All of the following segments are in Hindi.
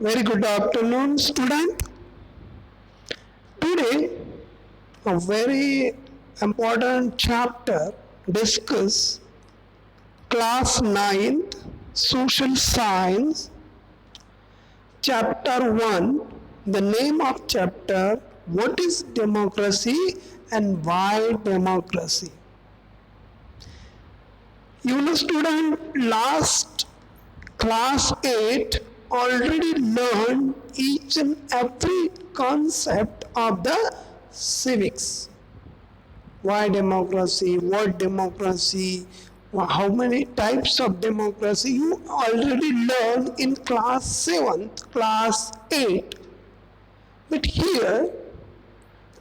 Very good afternoon, student. Today, a very important chapter discuss class 9th social science chapter 1. The name of chapter, what is democracy and why democracy? You know, student, last class 8 already learned each and every concept of the civics. Why democracy, what democracy, how many types of democracy you already learned in class 7th, class 8. But here,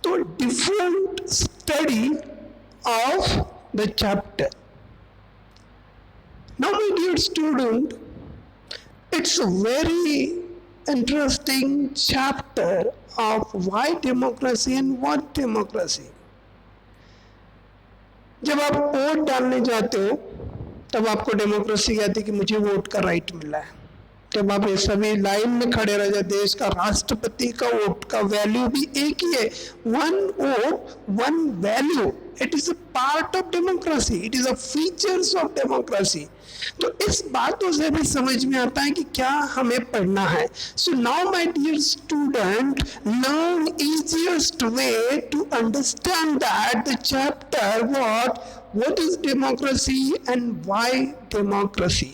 to different study of the chapter. Now, my dear student, it's a very interesting chapter of why democracy and what democracy. जब आप वोट डालने जाते हो तब आपको डेमोक्रेसी कहती है कि मुझे वोट का राइट मिला है. जब आप ये सभी लाइन में खड़े रह जाते, देश का राष्ट्रपति का वोट का वैल्यू भी एक ही है. One vote one value. It is a part of democracy, it is a features of democracy. तो इस बातों से भी समझ में आता है कि क्या हमें पढ़ना है. So now my dear student, learn easiest way to understand that the chapter what is democracy and why democracy.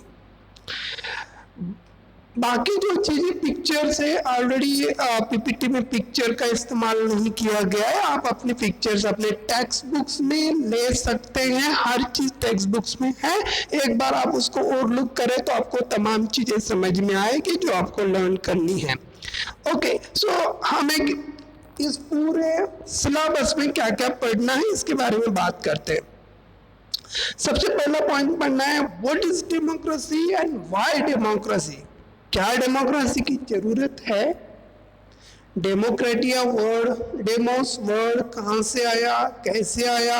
बाकी जो चीजें पिक्चर से ऑलरेडी पीपीटी में पिक्चर का इस्तेमाल नहीं किया गया है. आप अपने पिक्चर्स अपने टेक्स्ट बुक्स में ले सकते हैं. हर चीज टेक्स्ट बुक्स में है. एक बार आप उसको और लुक करें तो आपको तमाम चीजें समझ में आएगी जो आपको लर्न करनी है. ओके, सो हमें इस पूरे सिलेबस में क्या क्या पढ़ना है इसके बारे में बात करते हैं. सबसे पहला पॉइंट पढ़ना है what is democracy and why democracy. क्या डेमोक्रेसी की जरूरत है. डेमोक्रेटिया वर्ड, डेमोस वर्ड कहाँ से आया, कैसे आया,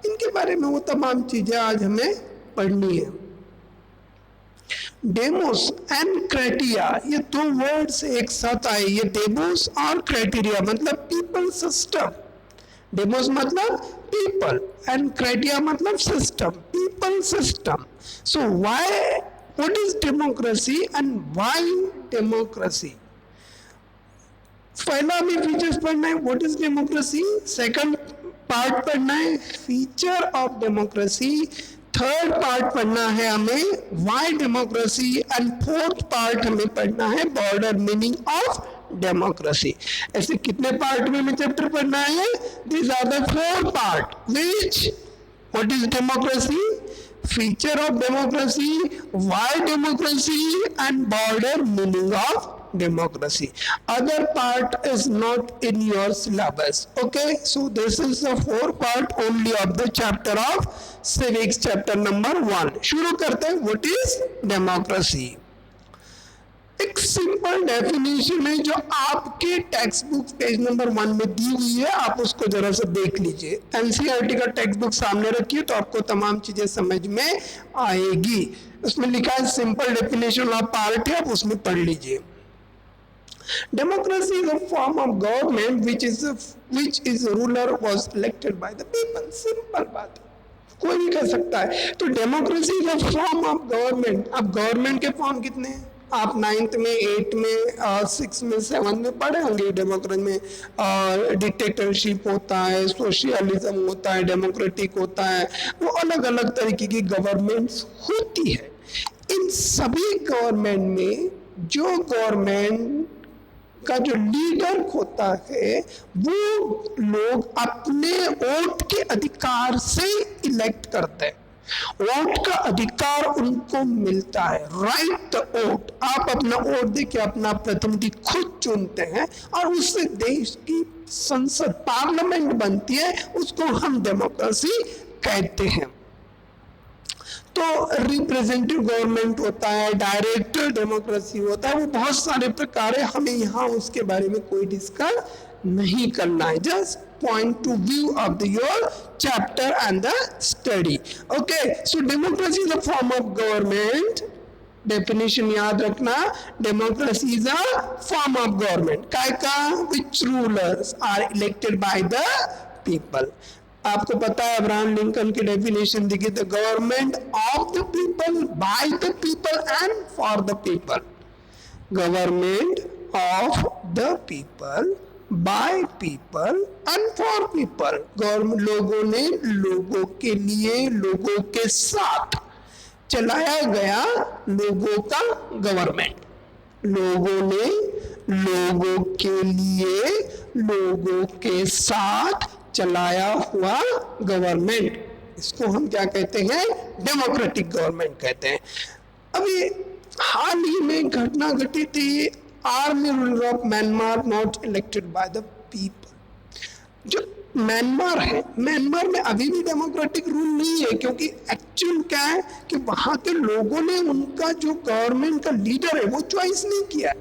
इनके बारे में वो तमाम चीजें आज हमें पढ़नी है. डेमोस एंड क्राइटेरिया, ये दो वर्ड्स एक साथ आए. ये डेमोस और क्राइटेरिया मतलब पीपल सिस्टम. डेमोस मतलब पीपल एंड क्राइटेरिया मतलब system, people system. So why, what is democracy and why democracy. पहला हमें फीचर्स पढ़ना है what is democracy. Second part पढ़ना है feature of democracy. Third part पढ़ना है हमें why democracy and fourth part हमें पढ़ना है बॉर्डर मीनिंग ऑफ डेमोक्रेसी. ऐसे कितने पार्ट में हमें चैप्टर पढ़ना है. These are the four part. Which what is democracy, feature of democracy, why democracy and border meaning of democracy. Other part is not in your syllabus. Okay, so this is the four part only of the chapter of civics, chapter number 1. शुरू करते हैं what is democracy. एक सिंपल डेफिनेशन है जो आपके टेक्स्ट बुक पेज नंबर 1 में दी हुई है. आप उसको जरा सा देख लीजिए. एनसीईआरटी का टेक्स्ट बुक सामने रखिए तो आपको तमाम चीजें समझ में आएगी. उसमें लिखा है सिंपल डेफिनेशन ऑफ पार्ट है, आप उसमें पढ़ लीजिए. Democracy is a form of government which is ruler was elected by the people. Simple बात है, कोई भी कर सकता है. तो democracy is a form of government. अब गवर्नमेंट के फॉर्म कितने हैं आप 9th में, 8th में, 6th में, 7th में पढ़े होंगे. डेमोक्रेसी में डिक्टेटरशिप होता है, सोशलिज्म होता है, डेमोक्रेटिक होता है. वो अलग अलग तरीके की गवर्नमेंट्स होती है. इन सभी गवर्नमेंट में जो गवर्नमेंट का जो लीडर होता है वो लोग अपने वोट के अधिकार से इलेक्ट करते हैं. वोट का अधिकार उनको मिलता है. Right the vote. आप अपना वोट देके अपना प्रतिनिधि खुद चुनते हैं और उससे देश की संसद पार्लियामेंट बनती है. उसको हम डेमोक्रेसी कहते हैं. तो रिप्रेजेंटेटिव गवर्नमेंट होता है, डायरेक्ट डेमोक्रेसी होता है. वो बहुत सारे प्रकार है, हमें यहाँ उसके बारे में कोई डिस्कस नहीं करना है. Just point to view of your chapter and the study. Okay, so democracy is a form of government definition याद रखना, democracy is a form of government काय का which rulers are elected by the people. आपको पता है अब्राहम लिंकन की डेफिनेशन देखिए, the government of the people, by the people and for the people. Government of the people, by people and for people. Government लोगों ने लोगों के लिए, लोगों के साथ चलाया गया लोगों का गवर्नमेंट। लोगों ने लोगों के लिए, लोगों के साथ चलाया हुआ गवर्नमेंट, इसको हम क्या कहते हैं, डेमोक्रेटिक गवर्नमेंट कहते हैं। अभी हाल ही में घटना घटी थी, army ruler of Myanmar not elected by the people. जो म्यांमार है, म्यांमार में अभी भी डेमोक्रेटिक रूल नहीं है, क्योंकि एक्चुअल क्या है कि वहां के लोगों ने उनका जो गवर्नमेंट का लीडर है वो चॉइस नहीं किया।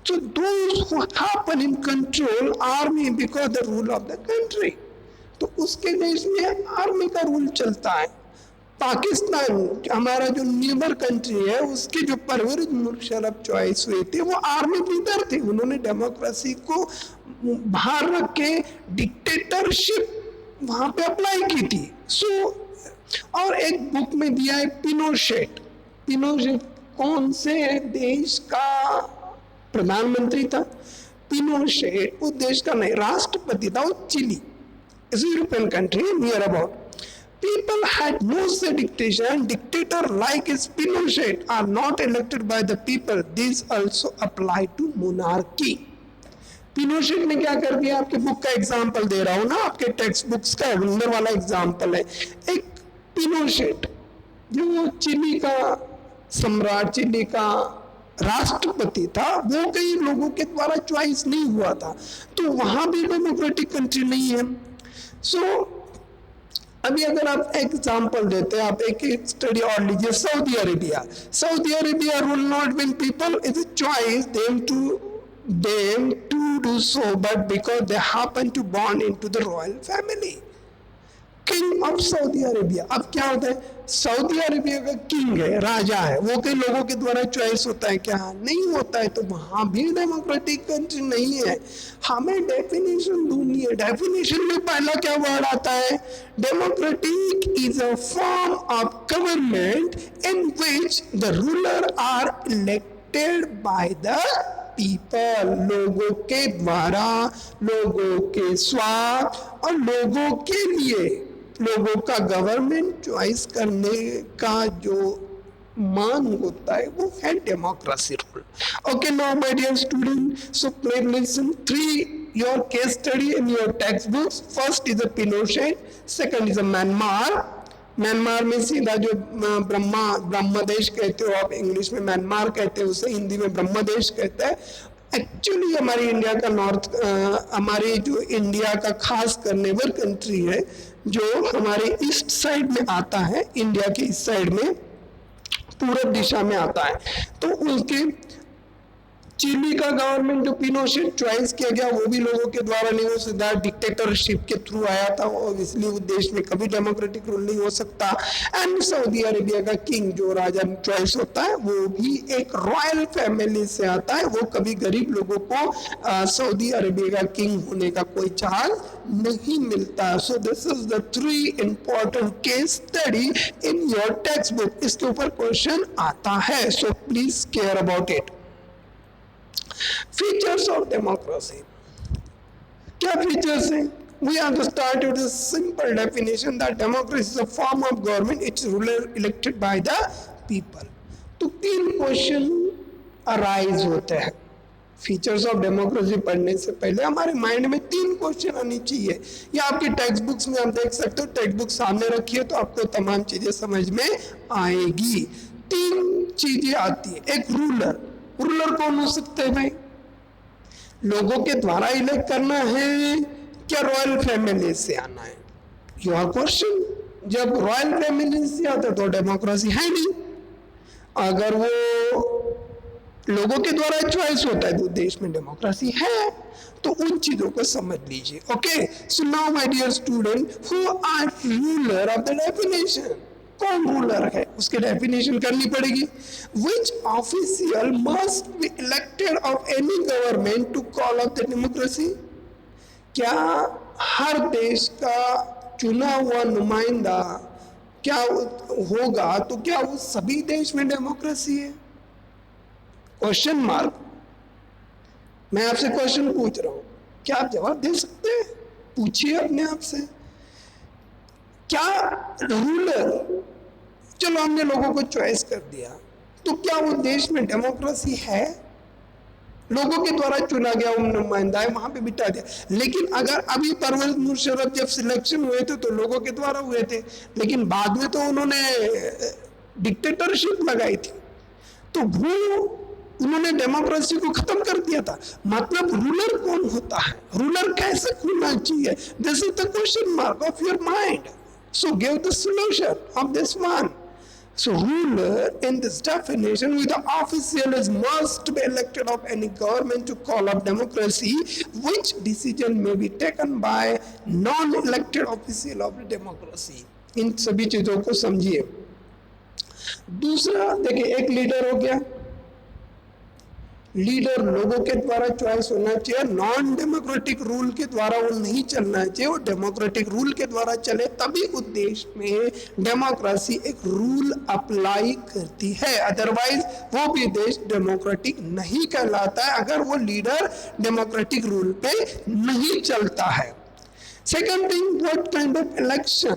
So those who happen in control army because the rule of the country, तो उसके देश में आर्मी का रूल चलता है। पाकिस्तान हमारा जो नीबर कंट्री है, उसके जो परवरिश मुशर्रफ चॉइस हुई थी वो आर्मी लीडर थे, उन्होंने डेमोक्रेसी को बाहर रख के डिक्टेटरशिप वहां पे अप्लाई की थी। और एक बुक में दिया है पिनोशेट। पिनोशेट कौन से देश का प्रधानमंत्री था? पिनोशेट उस देश का नहीं, राष्ट्रपति था, वो Chile, European country near about. People had no say dictation, and dictator like Pinochet are not elected by the people. These also apply to monarchy. पिनोशेट ने क्या कर दिया, आपके बुक का एग्जाम्पल दे रहा हूं ना, आपके टेक्स्ट बुक्स का अंदर वाला एग्जाम्पल है। एक पिनोशेट जो चिली का सम्राट, चिली का राष्ट्रपति था, वो कई लोगों के द्वारा चॉइस नहीं हुआ था, तो वहां भी डेमोक्रेटिक कंट्री नहीं है। अभी अगर आप एग्जाम्पल देते हैं, आप एक स्टडी और लीजिए, Saudi Arabia. Saudi Arabia rule not when people is a choice them to do so, but because they happen to born into the royal family. King of Saudi Arabia, अब क्या होता है, सऊदी अरेबिया का किंग है, राजा है, वो कई लोगों के द्वारा चॉइस होता है क्या? नहीं होता है, तो वहां भी डेमोक्रेटिक कंट्री नहीं है। हमें डेफिनेशन ढूंढनी है। डेफिनेशन में पहला क्या वर्ड आता है? Democratic is a form of government in which the ruler are elected by the people, लोगों के द्वारा, लोगों के स्वार्थ और लोगों के लिए लोगों का गवर्नमेंट चॉइस करने का जो मांग होता है वो है democracy rule. Okay, now my dear student, so please listen 3 your case study in your text books. First is a Pinochet, second is a Myanmar. Myanmar में सीधा जो ब्रह्मदेश कहते हो आप, इंग्लिश में म्यांमार कहते हैं, उसे हिंदी में ब्रह्मदेश कहते हैं। एक्चुअली हमारी इंडिया का हमारी जो इंडिया का खास कर नेबर कंट्री है, जो हमारे ईस्ट साइड में आता है, इंडिया के इस साइड में पूरब दिशा में आता है, तो उसके चिली का गवर्नमेंट जो पिनोशेट चॉइस किया गया वो भी लोगों के द्वारा नहीं, वो सीधा डिक्टेटरशिप के थ्रू आया था, और इसलिए उस देश में कभी डेमोक्रेटिक रूल नहीं हो सकता। एंड सऊदी अरेबिया का किंग जो राजा चॉइस होता है वो भी एक रॉयल फैमिली से आता है, वो कभी गरीब लोगों को सऊदी अरेबिया का किंग होने का कोई चांस नहीं मिलता। So this is the 3 important case study in your text book. इसके ऊपर क्वेश्चन आता है, so please care about it. Features of democracy, क्या फीचर्स हैं? We have to start with a simple definition that democracy is a form of government, its ruler elected by the people. तो 3 क्वेश्चन अराइज होते हैं। फीचर्स ऑफ डेमोक्रेसी पढ़ने से पहले हमारे माइंड में 3 क्वेश्चन आनी चाहिए। या आपकी टेक्स्ट बुक्स में आप देख सकते हो, टेक्स्ट बुक सामने रखिए तो आपको तमाम चीजें समझ में आएगी। 3 चीजें आती है। एक रूलर, रूलर कौन हो सकते हैं भाई? लोगों के द्वारा इलेक्ट करना है क्या रॉयल फैमिली से आना है? Your question. जब रॉयल फैमिली से आता है तो डेमोक्रेसी है नहीं। अगर वो लोगों के द्वारा चॉइस होता है तो देश में डेमोक्रेसी है। तो उन चीजों को समझ लीजिए। Okay, so now my dear student, who are ruler of the definition? कौन रूलर है उसकी डेफिनेशन करनी पड़ेगी। Which official must be elected of any government to call of the democracy, क्या हर देश का चुना हुआ नुमाइंदा क्या होगा, तो क्या वो सभी देश में डेमोक्रेसी है? Question mark. मैं आपसे क्वेश्चन पूछ रहा हूं, क्या आप जवाब दे सकते हैं? पूछिए अपने आप से, क्या रूलर, चलो हमने लोगों को चॉइस कर दिया, तो क्या वो देश में डेमोक्रेसी है? लोगों के द्वारा चुना गया वो नुमाइंदा है, वहां पे बिठा दिया। लेकिन अगर अभी परवेज मुशर्रफ जब सिलेक्शन हुए थे तो लोगों के द्वारा हुए थे, लेकिन बाद में तो उन्होंने डिक्टेटरशिप लगाई थी, तो वो उन्होंने डेमोक्रेसी को खत्म कर दिया था। मतलब रूलर कौन होता है, रूलर कैसे होना चाहिए? This is the question mark of your mind. So give the solution of this one. So ruler in this definition with the official is must be elected of any government to call up democracy, which decision may be taken by non-elected official of the democracy। इन सभी चीजों को समझिए। दूसरा देखिए, एक लीडर हो गया, लीडर लोगों के द्वारा चॉइस होना चाहिए, नॉन डेमोक्रेटिक रूल के द्वारा वो नहीं चलना चाहिए, वो डेमोक्रेटिक रूल के द्वारा चले, तभी उस देश में डेमोक्रेसी एक रूल अप्लाई करती है। अदरवाइज वो भी देश डेमोक्रेटिक नहीं कहलाता है अगर वो लीडर डेमोक्रेटिक रूल पे नहीं चलता है। Second thing, what kind of election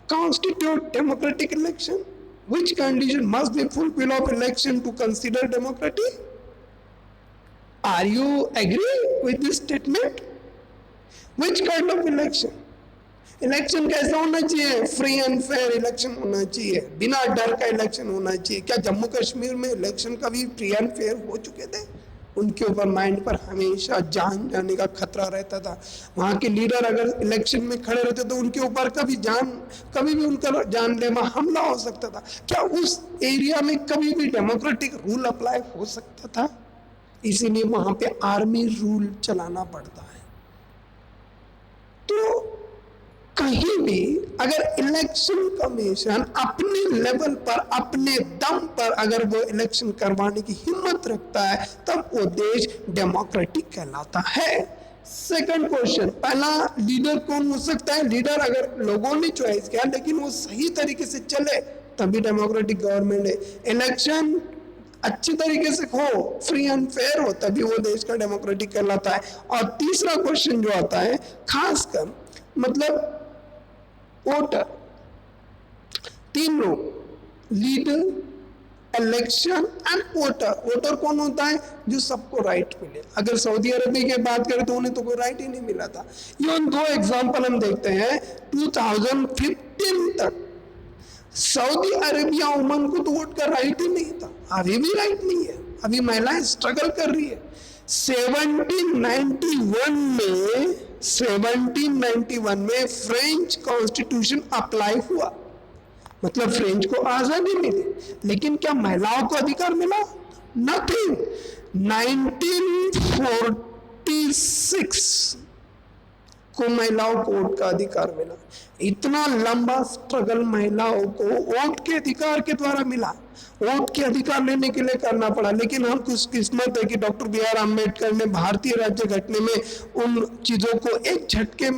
constitute democratic election? Which condition must be fulfilled of election to consider democratic? Are you agree with this statement? Which kind of election? Election कैसा होना चाहिए? फ्री एंड फेयर इलेक्शन होना चाहिए, बिना डर का इलेक्शन होना चाहिए। क्या जम्मू कश्मीर में इलेक्शन कभी फ्री एंड फेयर हो चुके थे? उनके ऊपर माइंड पर हमेशा जान जाने का खतरा रहता था। वहाँ के लीडर अगर इलेक्शन में खड़े रहते तो उनके ऊपर कभी भी उनका जानलेवा हमला हो सकता था। क्या उस एरिया में कभी भी डेमोक्रेटिक रूल अप्लाई हो सकता था? इसीलिए वहां पे आर्मी रूल चलाना पड़ता है। तो कहीं भी अगर इलेक्शन कमीशन अपने लेवल पर, अपने दम पर अगर वो इलेक्शन करवाने की हिम्मत रखता है, तब वो देश डेमोक्रेटिक कहलाता है। सेकंड क्वेश्चन, पहला लीडर कौन हो सकता है? लीडर अगर लोगों ने चॉइस किया लेकिन वो सही तरीके से चले तभी डेमोक्रेटिक गवर्नमेंट है। इलेक्शन अच्छी तरीके से हो, फ्री एंड फेयर हो, तभी वो देश का डेमोक्रेटिक कहलाता है। और तीसरा क्वेश्चन जो आता है खासकर, मतलब वोटर, तीन लोग, leader, election and voter. Voter कौन होता है? जो सबको राइट मिले। अगर सऊदी अरब की बात करें तो उन्हें तो कोई राइट ही नहीं मिला था। ये दो एग्जाम्पल हम देखते हैं। 2015 तक सऊदी अरेबिया वुमन को तो वोट का राइट ही नहीं था, अभी भी राइट नहीं है, अभी महिलाएं स्ट्रगल कर रही है। 1791 में फ्रेंच कॉन्स्टिट्यूशन अप्लाई हुआ, मतलब फ्रेंच को आजादी मिली, लेकिन क्या महिलाओं को अधिकार मिला? नथिंग। 1946 को महिलाओं को वोट का अधिकार मिला। इतना लंबा स्ट्रगल महिलाओं को वोट के अधिकार के द्वारा मिला। वोट के अधिकार लेने के लिए करना पड़ा, लेकिन हम खुशकिस्मत है कि डॉक्टर बी.आर. अम्बेडकर ने भारतीय राज्य घटने में उन चीजों को एक झटके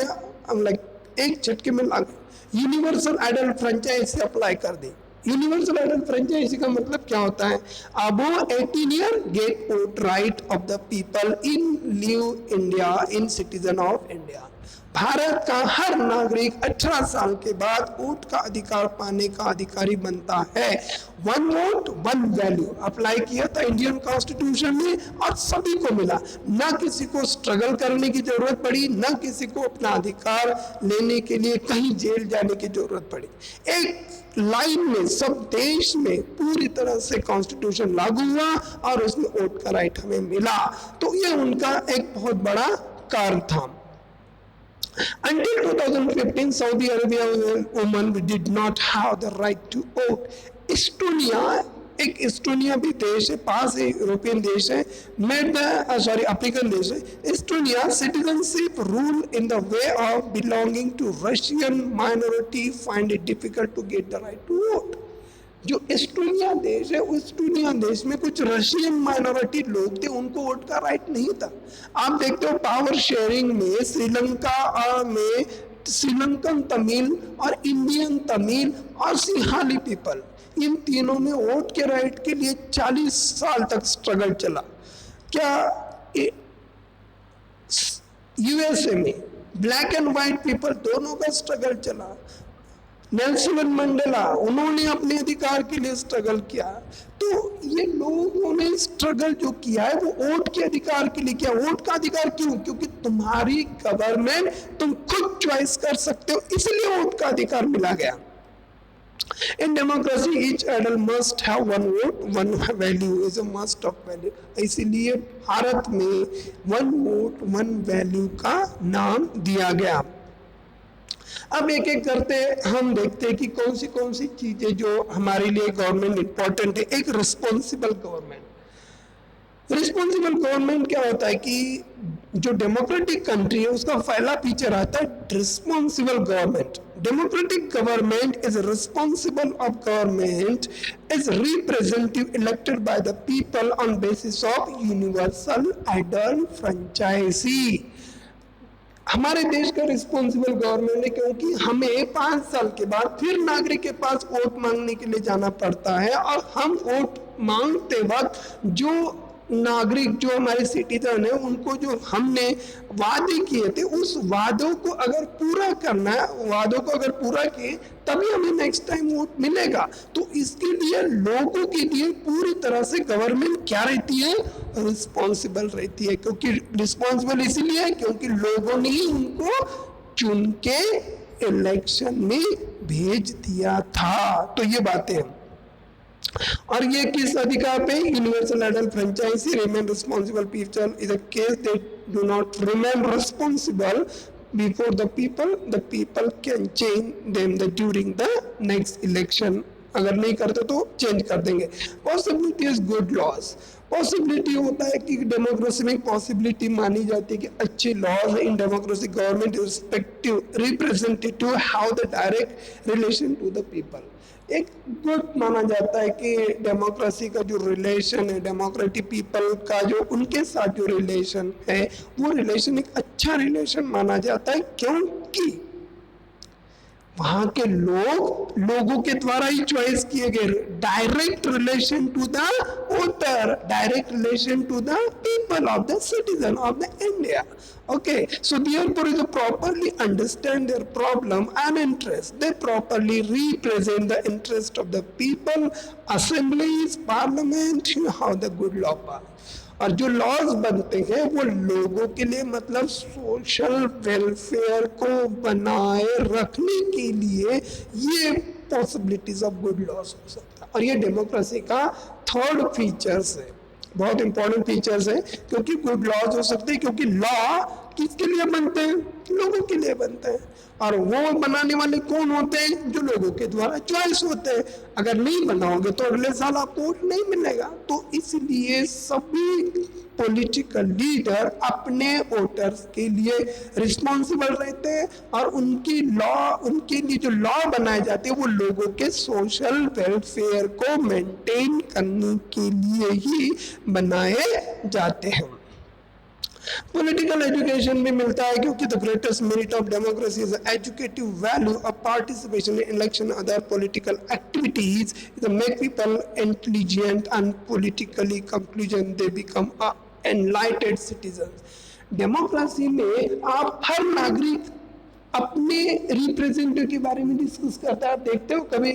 में लागू, यूनिवर्सल एडल्ट फ्रेंचाइजी अप्लाई कर दी। यूनिवर्सल एडल्ट फ्रेंचाइजी का मतलब क्या होता है? Above 18 year get vote right of the people in live India in citizen of India. Bharat का हर नागरिक 18 साल के बाद वोट का अधिकार पाने का अधिकारी बनता है। One vote one value apply किया था इंडियन कॉन्स्टिट्यूशन में और सभी को मिला। न किसी को स्ट्रगल करने की जरूरत पड़ी, न किसी को अपना अधिकार लेने के लिए कहीं जेल जाने की जरूरत पड़ी। एक लाइन में सब देश में पूरी तरह से कॉन्स्टिट्यूशन लागू हुआ और उसमें वोट का राइट हमें मिला। तो ये उनका एक बहुत बड़ा कार्य था। Until 2015, Saudi Arabia women did not have the right to vote. Estonia एक एस्टोनिया भी देश है, पास है, यूरोपियन देश है, मेड द सॉरी अफ्रीकन देश है। Estonia citizenship rule in the way of belonging to Russian minority find it difficult to get the right to vote. जो एस्टोनिया देश है, उस एस्टोनिया देश में कुछ रशियन माइनॉरिटी लोग थे, उनको वोट का राइट नहीं था। आप देखते हो पावर शेयरिंग में श्रीलंका में श्रीलंकन तमिल और इंडियन तमिल और सिंहाली पीपल, इन तीनों में वोट के राइट के लिए 40 साल तक स्ट्रगल चला। क्या यूएसए में ब्लैक एंड व्हाइट पीपल दोनों का स्ट्रगल चला। नेल्सन मंडेला, उन्होंने अपने अधिकार के लिए स्ट्रगल किया। तो ये लोगों ने स्ट्रगल जो किया है वो वोट के अधिकार के लिए किया। वोट का अधिकार क्यों? क्योंकि तुम्हारी गवर्नमेंट तुम खुद चॉइस कर सकते हो, इसलिए वोट का अधिकार मिला गया। In democracy, each adult must have one vote, one value is a must of value. इसीलिए भारत में one vote, one value का नाम दिया गया। अब एक एक करते हम देखते हैं कि कौन सी चीजें जो हमारे लिए गवर्नमेंट इंपॉर्टेंट है। एक रिस्पॉन्सिबल गवर्नमेंट। रिस्पॉन्सिबल गवर्नमेंट क्या होता है कि जो डेमोक्रेटिक कंट्री है उसका पहला फीचर आता है responsible government. Democratic government is responsible of government is representative elected by the people on basis of universal adult franchise. हमारे देश का रिस्पॉन्सिबल गवर्नमेंट है क्योंकि हमें 5 साल के बाद फिर नागरिक के पास वोट मांगने के लिए जाना पड़ता है, और हम वोट मांगते वक्त जो नागरिक, जो हमारे सिटीजन है, उनको जो हमने वादे किए थे उस वादों को अगर पूरा करना है, वादों को अगर पूरा किए तभी हमें नेक्स्ट टाइम वोट मिलेगा। तो इसके लिए लोगों के लिए पूरी तरह से गवर्नमेंट क्या रहती है? रिस्पॉन्सिबल रहती है। क्योंकि रिस्पॉन्सिबल इसीलिए है क्योंकि लोगों ने ही उनको चुन के इलेक्शन में भेज दिया था। तो ये बातें, और ये किस अधिकार पे? Universal adult franchise remain responsible people is a case they do not remain responsible before the people can change them during the next election. अगर नहीं करते तो चेंज कर देंगे। Possibility is good laws. Possibility होता है कि डेमोक्रेसी में पॉसिबिलिटी मानी जाती है कि अच्छे laws in democracy government respective representative how the direct relation to the people. एक गुड माना जाता है कि डेमोक्रेसी का जो रिलेशन है, डेमोक्रेटिक पीपल का जो उनके साथ जो रिलेशन है, वो रिलेशन एक अच्छा रिलेशन माना जाता है क्योंकि वहां के लोगों के द्वारा ही चॉइस किए गए। Direct relation to the voter, direct relation to the people of the citizen of the India. Okay, so therefore is to properly understand their problem and interest. They properly represent the interest of the people, assemblies, parliament, how the good law pass. और जो लॉज बनते हैं वो लोगों के लिए, मतलब सोशल वेलफेयर को बनाए रखने के लिए ये पॉसिबिलिटीज ऑफ गुड लॉज हो सकता है। और ये डेमोक्रेसी का थर्ड फीचर्स है, बहुत इंपॉर्टेंट फीचर्स है। क्योंकि गुड लॉज हो सकते हैं क्योंकि लॉ किसके लिए बनते हैं? लोगों के लिए बनते हैं। और वो बनाने वाले कौन होते हैं? जो लोगों के द्वारा चॉइस होते हैं। अगर नहीं बनाओगे तो अगले साल आपको वोट नहीं मिलेगा। तो इसलिए सभी पॉलिटिकल लीडर अपने वोटर्स के लिए रिस्पॉन्सिबल रहते हैं, और उनके लिए जो लॉ बनाए जाते हैं वो लोगों के सोशल वेलफेयर को मेंटेन करने के लिए ही बनाए जाते हैं। पॉलिटिकल एजुकेशन भी मिलता है क्योंकि the greatest merit of democracy is educative value of participation in election other political activities is make people intelligent and politically conclusion they become एनलाइटेड citizens. Democracy में आप हर नागरिक अपने रिप्रेजेंटेटिव के बारे में डिस्कस करता है। आप देखते हो कभी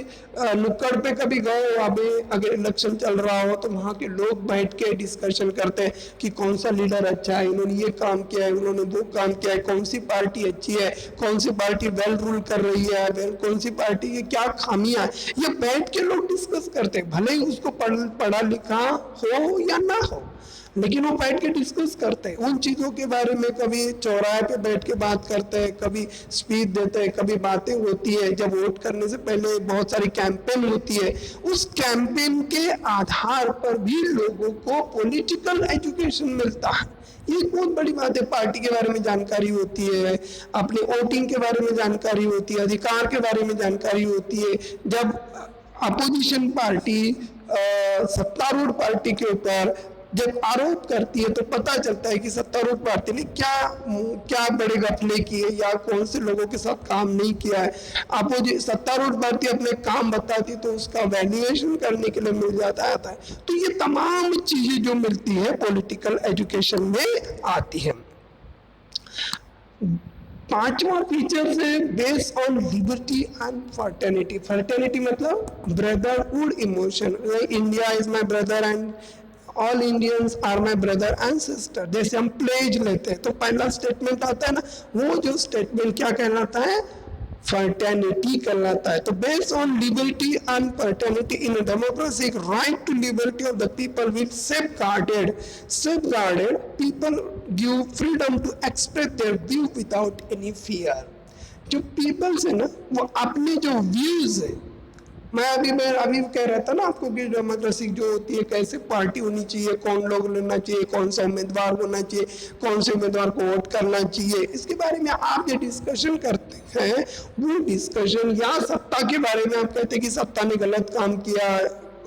नुक्कड़ पे कभी गए, अभी अगर इलेक्शन चल रहा हो तो वहाँ के लोग बैठ के डिस्कशन करते हैं कि कौन सा लीडर अच्छा है, इन्होंने ये काम किया है, उन्होंने वो काम किया है, कौन सी पार्टी अच्छी है, कौन सी पार्टी वेल रूल कर रही है, कौन सी पार्टी की क्या खामियां है, ये बैठ के लोग डिस्कस करते हैं, भले ही उसको पढ़ा लिखा हो या ना हो। लेकिन वो बैठ के डिस्कस करते हैं उन चीजों के बारे में, कभी चौराहे पे बैठ के बात करते हैं, कभी स्पीच देते हैं, कभी बातें होती है। जब वोट करने से पहले बहुत सारी कैंपेन होती है, उस कैंपेन के आधार पर भी लोगों को पॉलिटिकल एजुकेशन मिलता है। ये बहुत बड़ी बात है। पार्टी के बारे में जानकारी होती है, अपने वोटिंग के बारे में जानकारी होती है, अधिकार के बारे में जानकारी होती है। जब अपोजिशन पार्टी सत्तारूढ़ पार्टी के ऊपर जब आरोप करती है तो पता चलता है कि सत्तारूढ़ पार्टी ने क्या बड़े घपले किए या कौन से लोगों के साथ काम नहीं किया है। सत्तारूढ़ पार्टी अपने काम बताती तो उसका वैल्यूएशन करने के लिए मिल जाता है। तो ये तमाम चीजें जो मिलती है पॉलिटिकल एजुकेशन में आती है। पांचवा फीचर है based on liberty and fraternity. Fraternity मतलब brotherhood emotion. India is my brother and all Indians are my brother and sister. जैसे हम प्लेज लेते हैं तो पहला स्टेटमेंट आता है ना, वो जो स्टेटमेंट क्या कहलाता है? फर्टर्निटी कहलाता है। तो based on liberty and fraternity in a democracy, right to liberty of the people will safeguarded people give freedom to express their view without any fear. जो पीपल्स है ना, वो अपने जो व्यूज है, मैं अभी कह रहा था ना आपको कि डेमोक्रेसी जो होती है, कैसे पार्टी होनी चाहिए, कौन लोग लेना चाहिए, कौन सा उम्मीदवार होना चाहिए, कौन से उम्मीदवार को वोट करना चाहिए, इसके बारे में आप जो डिस्कशन करते हैं वो डिस्कशन, या सत्ता के बारे में आप कहते हैं कि सत्ता ने गलत काम किया।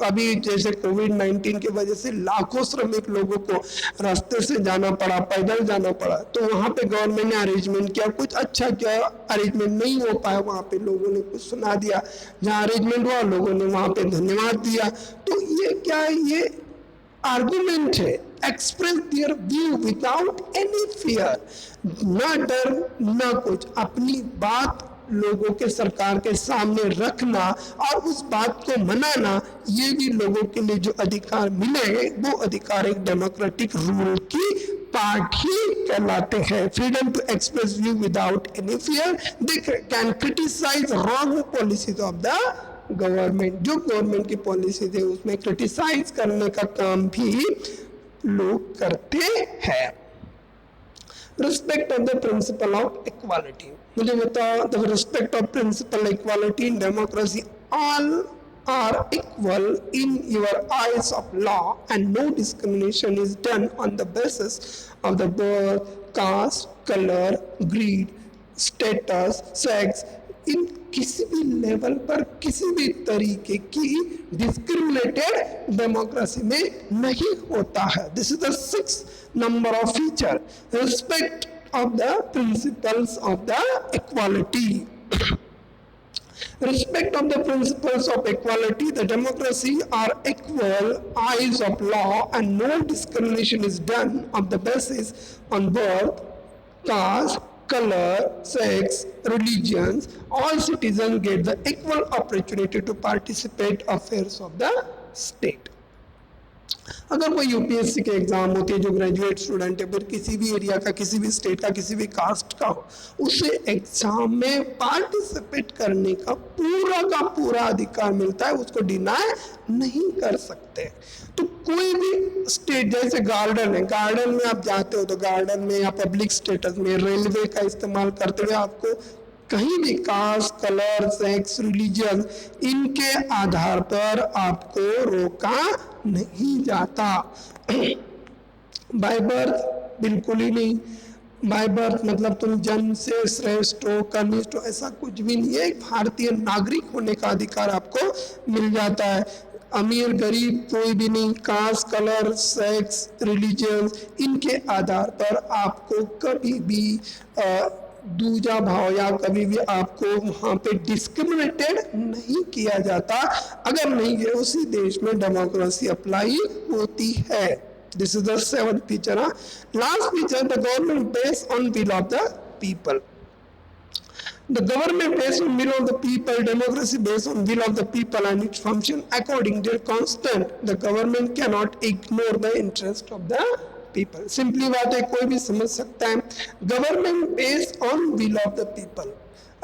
अभी जैसे कोविड-19 की वजह से लाखों श्रमिक लोगों को रास्ते से जाना पड़ा, पैदल जाना पड़ा, तो वहाँ पे गवर्नमेंट ने अरेंजमेंट किया, कुछ अच्छा किया, अरेंजमेंट नहीं हो पाया, वहाँ पे लोगों ने कुछ सुना दिया, जहाँ अरेंजमेंट हुआ लोगों ने वहाँ पे धन्यवाद दिया। तो ये क्या है? ये आर्गुमेंट है, express their view without any fear, ना डर ना कुछ, अपनी बात लोगों के सरकार के सामने रखना और उस बात को मनाना, ये भी लोगों के लिए जो अधिकार मिले वो अधिकार एक डेमोक्रेटिक रूल की पार्ट ही कहलाते हैं। Freedom to express view without any fear, they can criticise wrong policies of the government. जो गवर्नमेंट की पॉलिसी है उसमें क्रिटिसाइज करने का काम भी लोग करते हैं। Respect of the principle of equality, मुझे बताओ, the respect of principle equality in democracy, all are equal in your eyes of law and no discrimination is done on the basis of the birth, caste, color, creed, status, sex। इन किसी भी लेवल पर किसी भी तरीके की डिस्क्रिमिनेटेड डेमोक्रेसी में नहीं होता है। This is the 6th number of feature, respect of the principles of the equality। Respect of the principles of equality, the democracy are equal eyes of law and no discrimination is done on the basis on birth, caste, color, sex, religions। All citizens get the equal opportunity to participate affairs of the state। अगर कोई यूपीएससी के एग्जाम होते हैं, जो ग्रेजुएट स्टूडेंट है, फिर किसी भी एरिया का, किसी भी स्टेट का, किसी भी कास्ट का हो, उसे एग्जाम में पार्टिसिपेट करने का पूरा अधिकार मिलता है, उसको डिनाय नहीं कर सकते। तो कोई भी स्टेट, जैसे गार्डन है, गार्डन में आप जाते हो तो गार्डन में या पब्लिक स्टेटस में रेलवे का इस्तेमाल करते हुए आपको कहीं भी कास्ट, कलर, सेक्स, रिलीजन, इनके आधार पर आपको रोका नहीं जाता। बाय बर्थ बिल्कुल ही नहीं। बाय बर्थ मतलब तुम जन्म से श्रेष्ठ हो, कनिष्ठ हो, ऐसा कुछ भी नहीं है। एक भारतीय नागरिक होने का अधिकार आपको मिल जाता है। अमीर गरीब कोई भी नहीं, कास्ट, कलर, सेक्स, रिलीजन, इनके आधार पर आपको कभी भी दूजा भाव या कभी भी आपको वहाँ पे डिस्क्रिमिनेटेड नहीं किया जाता, अगर नहीं है उसी देश में डेमोक्रेसी अप्लाई होती है। This is the 7th feature. Last feature, the government based on will of the people. The government based on will of the people, democracy based on will of the people and its function according to their constant। The government cannot ignore the interest of the people। Simply बात है, कोई भी समझ सकता है। Government based on will of the people,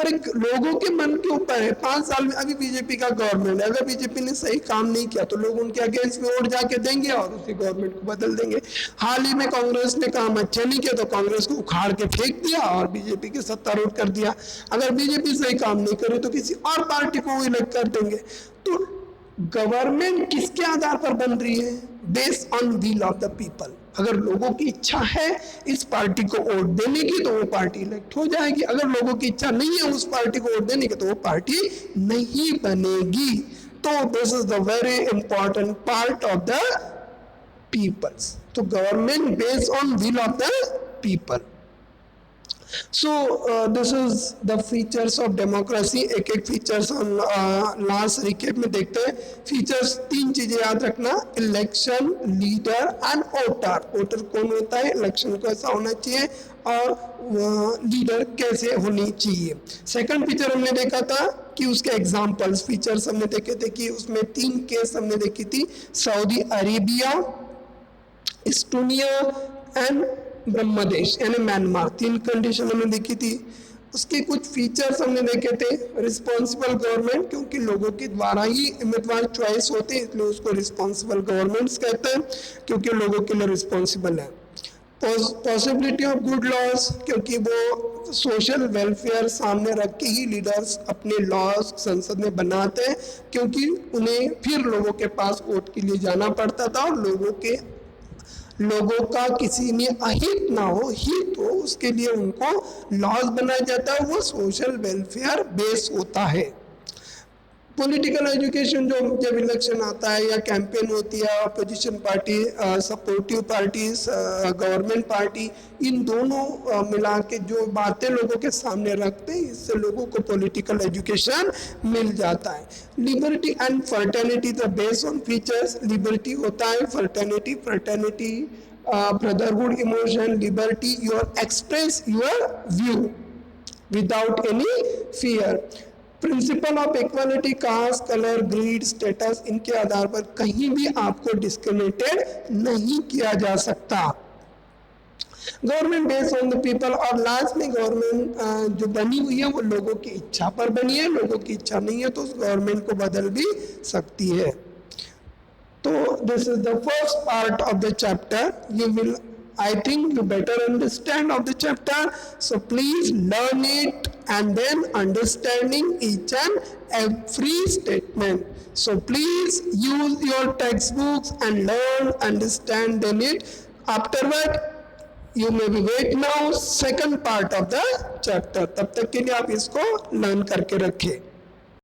अरे लोगों के मन के ऊपर है। 5 साल में अभी बीजेपी का गवर्नमेंट है, अगर बीजेपी ने सही काम नहीं किया तो लोग उनके अगेंस्ट में वोट जाके देंगे और उसी गवर्नमेंट को बदल देंगे। हाल ही में कांग्रेस ने काम अच्छा नहीं किया तो कांग्रेस को उखाड़ के फेंक दिया और बीजेपी की सत्तारूढ़ कर दिया। अगर बीजेपी सही काम नहीं करे तो किसी और पार्टी को इलेक्ट कर देंगे। तो गवर्नमेंट किसके आधार पर बन रही है? Based on will of the people. अगर लोगों की इच्छा है इस पार्टी को वोट देने की तो वो पार्टी इलेक्ट हो जाएगी, अगर लोगों की इच्छा नहीं है उस पार्टी को वोट देने की तो वो पार्टी नहीं बनेगी। तो this is the very important part of the people's. तो government based on will of the people. So this is the features of democracy। एक एक features हम last recap में देखते हैं। features 3 चीजें याद रखना, election, leader and voter. Voter कौन होता है, इलेक्शन कैसा होना चाहिए और लीडर कैसे होनी चाहिए। सेकंड फीचर हमने देखा था कि उसके एग्जाम्पल्स। फीचर्स हमने देखे थे कि उसमें 3 केस हमने देखी थी, Saudi Arabia, Estonia and Brahmadesh यानी म्यांमार। 3 कंडीशन हमने देखी थी। उसके कुछ फीचर्स हमने देखे थे। रिस्पॉन्सिबल गवर्नमेंट, क्योंकि लोगों के द्वारा ही उम्मीदवार चॉइस होते हैं इसलिए उसको रिस्पॉन्सिबल गवर्नमेंट्स कहते हैं, क्योंकि लोगों के लिए रिस्पॉन्सिबल है। पॉसिबिलिटी ऑफ गुड लॉज, क्योंकि वो सोशल वेलफेयर सामने रख के ही लीडर्स अपने लॉज संसद में बनाते हैं, क्योंकि उन्हें फिर लोगों के पास वोट के लिए जाना पड़ता था और लोगों का किसी में अहित ना हो, हित हो, उसके लिए उनको लॉज बनाया जाता है। वो सोशल वेलफेयर बेस होता है। पॉलिटिकल एजुकेशन, जो जब इलेक्शन आता है या कैंपेन होती है, opposition party, supportive parties, government party, इन दोनों मिला के जो बातें लोगों के सामने रखते हैं, इससे लोगों को पॉलिटिकल एजुकेशन मिल जाता है। Liberty and fraternity the base on features. Liberty होता है, fraternity brotherhood emotion, liberty your express your view without any fear. Principle of equality, caste, colour, creed, status, इनके आधार पर कहीं भी आपको डिस्क्रिमिनेटेड नहीं किया जा सकता। Government based on the people, और लास्ट में गवर्नमेंट जो बनी हुई है वो लोगों की इच्छा पर बनी है। लोगों की इच्छा नहीं है तो उस गवर्नमेंट को बदल भी सकती है। तो this is the first part of the chapter. You will, I think you better understand of the chapter, so please learn it and then understanding each and every statement. So please use your textbooks and learn, understand, then it. Afterward, you may be wait now second part of the chapter. तब तक के लिए आप इसको learn करके रखें।